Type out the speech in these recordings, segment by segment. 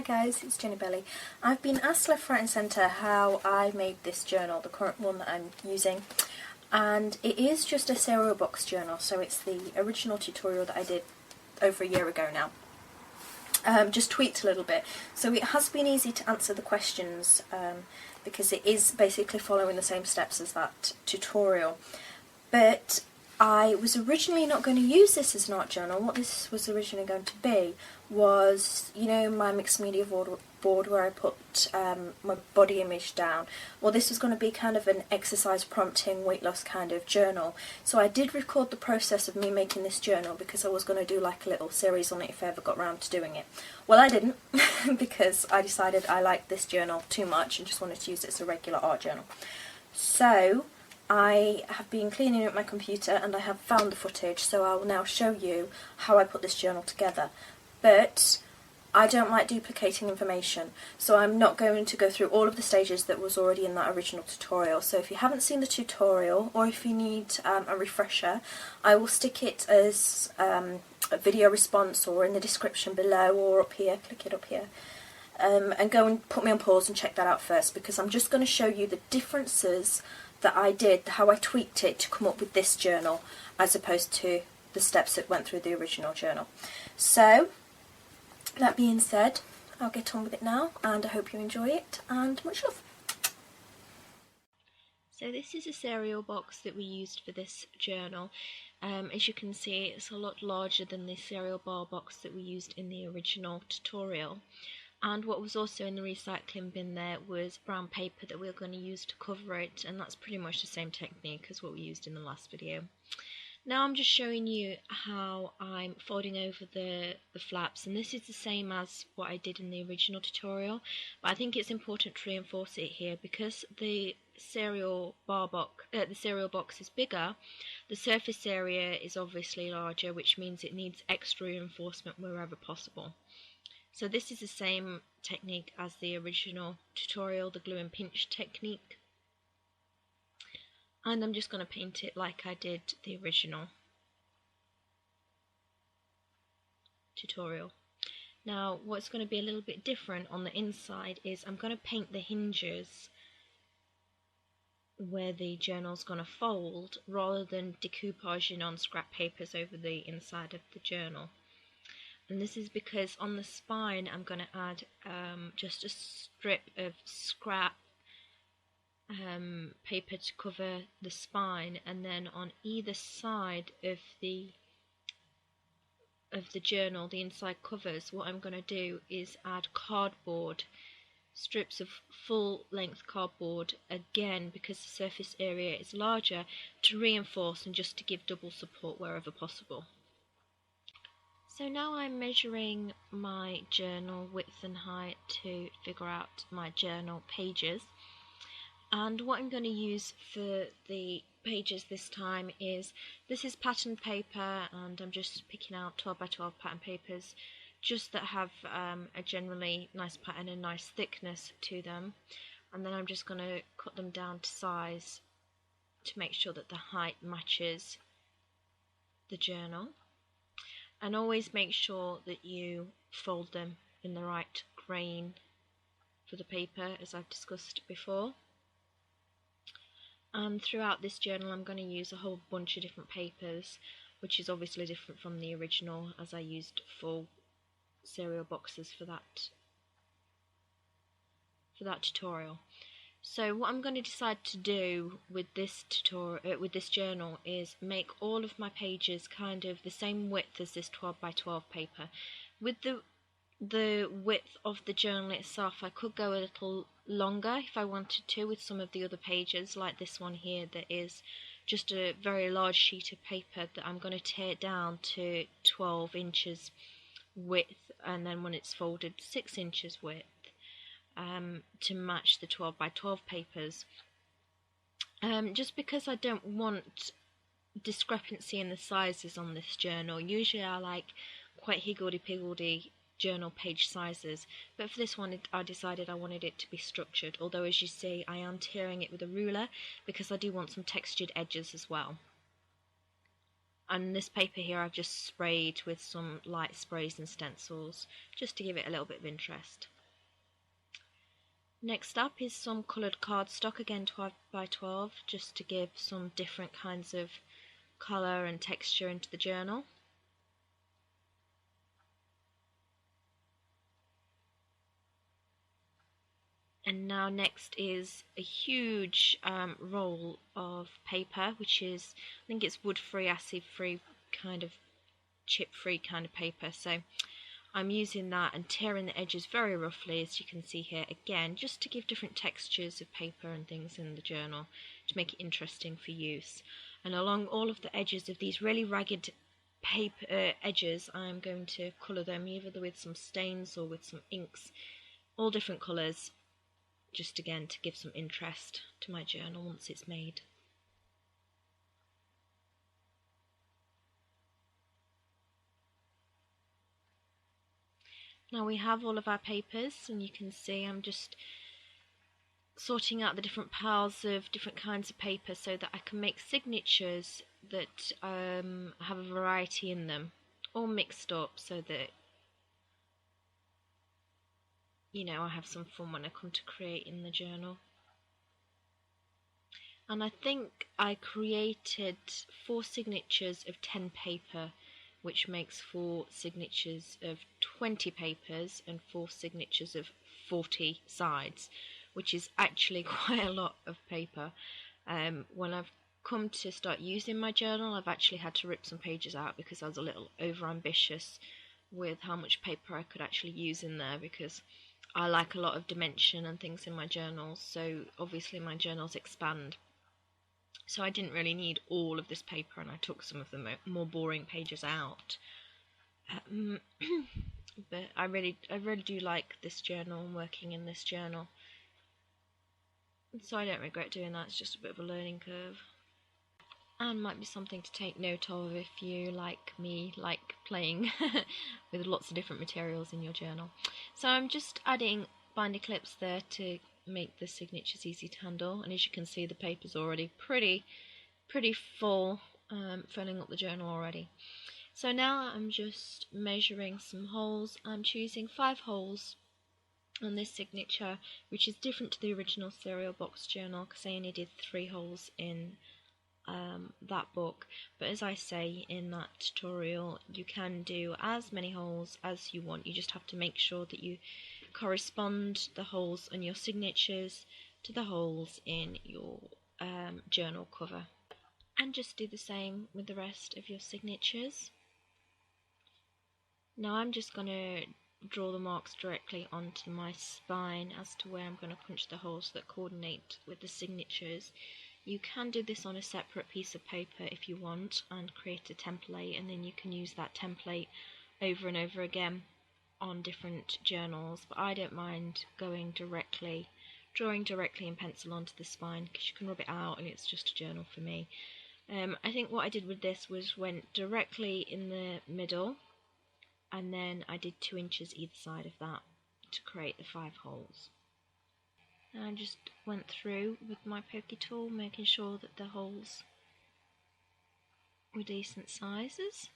Hi guys, it's Jennibellie. I've been asked left, right and centre how I made this journal, the current one that I'm using, and it is just a cereal box journal, so it's the original tutorial that I did over a year ago now. Just tweaked a little bit, so it has been easy to answer the questions because it is basically following the same steps as that tutorial. But I was originally not going to use this as an art journal. What this was originally going to be was, you know, my mixed media board where I put my body image down. Well, this was going to be kind of an exercise prompting weight loss kind of journal. So I did record the process of me making this journal because I was going to do like a little series on it if I ever got around to doing it. Well, I didn't because I decided I liked this journal too much and just wanted to use it as a regular art journal. So I have been cleaning up my computer and I have found the footage, so I will now show you how I put this journal together. But I don't like duplicating information, so I'm not going to go through all of the stages that was already in that original tutorial. So if you haven't seen the tutorial, or if you need a refresher, I will stick it as a video response or in the description below or up here. Click it up here. And go and put me on pause and check that out first, because I'm just going to show you the differences that I did, how I tweaked it to come up with this journal as opposed to the steps that went through the original journal. So that being said, I'll get on with it now, and I hope you enjoy it, and much love. So this is a cereal box that we used for this journal. As you can see, it's a lot larger than the cereal bar box that we used in the original tutorial. And what was also in the recycling bin there was brown paper that we were going to use to cover it, and that's pretty much the same technique as what we used in the last video. Now I'm just showing you how I'm folding over the flaps, and this is the same as what I did in the original tutorial, but I think it's important to reinforce it here because the cereal box is bigger. The surface area is obviously larger, which means it needs extra reinforcement wherever possible. So this is the same technique as the original tutorial, the glue and pinch technique. And I'm just going to paint it like I did the original tutorial. Now what's going to be a little bit different on the inside is I'm going to paint the hinges where the journal's going to fold rather than decoupaging on scrap papers over the inside of the journal. And this is because on the spine I'm going to add just a strip of scrap paper to cover the spine, and then on either side of the journal, the inside covers, what I'm going to do is add cardboard, strips of full length cardboard, again because the surface area is larger, to reinforce and just to give double support wherever possible. So now I'm measuring my journal width and height to figure out my journal pages, and what I'm going to use for the pages this time is, this is pattern paper, and I'm just picking out 12 by 12 pattern papers just that have a generally nice pattern and nice thickness to them, and then I'm just going to cut them down to size to make sure that the height matches the journal. And always make sure that you fold them in the right grain for the paper, as I've discussed before. And throughout this journal I'm going to use a whole bunch of different papers, which is obviously different from the original, as I used full cereal boxes for that tutorial. So what I'm going to decide to do with this journal is make all of my pages kind of the same width as this 12 by 12 paper. With the width of the journal itself, I could go a little longer if I wanted to with some of the other pages, like this one here that is just a very large sheet of paper that I'm going to tear down to 12 inches width, and then when it's folded 6 inches width. To match the 12 by 12 papers, just because I don't want discrepancy in the sizes on this journal. Usually I like quite higgledy-piggledy journal page sizes, but for this one I decided I wanted it to be structured, although as you see I am tearing it with a ruler because I do want some textured edges as well. And this paper here I've just sprayed with some light sprays and stencils just to give it a little bit of interest. Next up is some coloured cardstock, again 12 by 12, just to give some different kinds of colour and texture into the journal. And now next is a huge roll of paper, which is, I think it's wood-free, acid-free, kind of chip-free kind of paper. So I'm using that and tearing the edges very roughly, as you can see here, again, just to give different textures of paper and things in the journal to make it interesting for use. And along all of the edges of these really ragged paper edges, I'm going to colour them either with some stains or with some inks, all different colours, just again to give some interest to my journal once it's made. Now we have all of our papers, and you can see I'm just sorting out the different piles of different kinds of paper so that I can make signatures that have a variety in them, all mixed up, so that I have some fun when I come to create in the journal. And I think I created 4 signatures of 10 paper, which makes 4 signatures of 20 papers and 4 signatures of 40 sides, which is actually quite a lot of paper. When I've come to start using my journal, I've actually had to rip some pages out because I was a little over ambitious with how much paper I could actually use in there, because I like a lot of dimension and things in my journals, so obviously my journals expand. So I didn't really need all of this paper, and I took some of the more boring pages out. But I really do like this journal and working in this journal. So I don't regret doing that. It's just a bit of a learning curve. And might be something to take note of if you, like me, like playing with lots of different materials in your journal. So I'm just adding binder clips there to make the signatures easy to handle, and as you can see the paper's already pretty full, filling up the journal already. So now I'm just measuring some holes. I'm choosing 5 holes on this signature, which is different to the original cereal box journal because I only did 3 holes in that book. But as I say in that tutorial, you can do as many holes as you want. You just have to make sure that you correspond the holes on your signatures to the holes in your journal cover. And just do the same with the rest of your signatures. Now I'm just going to draw the marks directly onto my spine as to where I'm going to punch the holes that coordinate with the signatures. You can do this on a separate piece of paper if you want and create a template, and then you can use that template over and over again on different journals, but I don't mind drawing directly in pencil onto the spine because you can rub it out and it's just a journal for me. I think what I did with this was went directly in the middle, and then I did 2 inches either side of that to create the 5 holes. And I just went through with my pokey tool, making sure that the holes were decent sizes,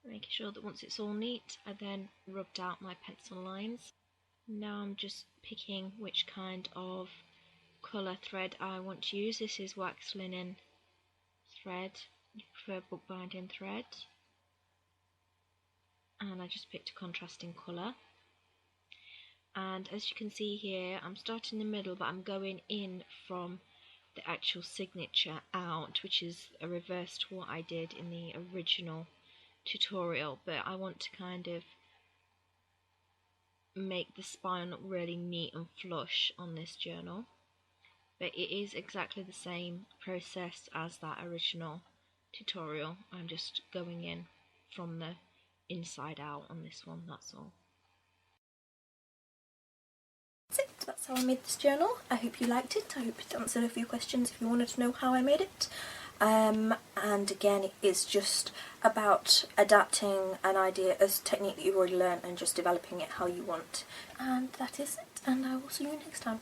making sure that once it's all neat, I then rubbed out my pencil lines. Now I'm just picking which kind of colour thread I want to use. This is wax linen thread, you prefer bookbinding thread, and I just picked a contrasting colour. And as you can see here, I'm starting in the middle, but I'm going in from the actual signature out, which is a reverse to what I did in the original tutorial. But I want to kind of make the spine look really neat and flush on this journal. But it is exactly the same process as that original tutorial. I'm just going in from the inside out on this one, that's all. That's how I made this journal. I hope you liked it. I hope it answered a few questions if you wanted to know how I made it. And again, it is just about adapting an idea, a technique that you've already learned, and just developing it how you want. And that is it, and I will see you next time.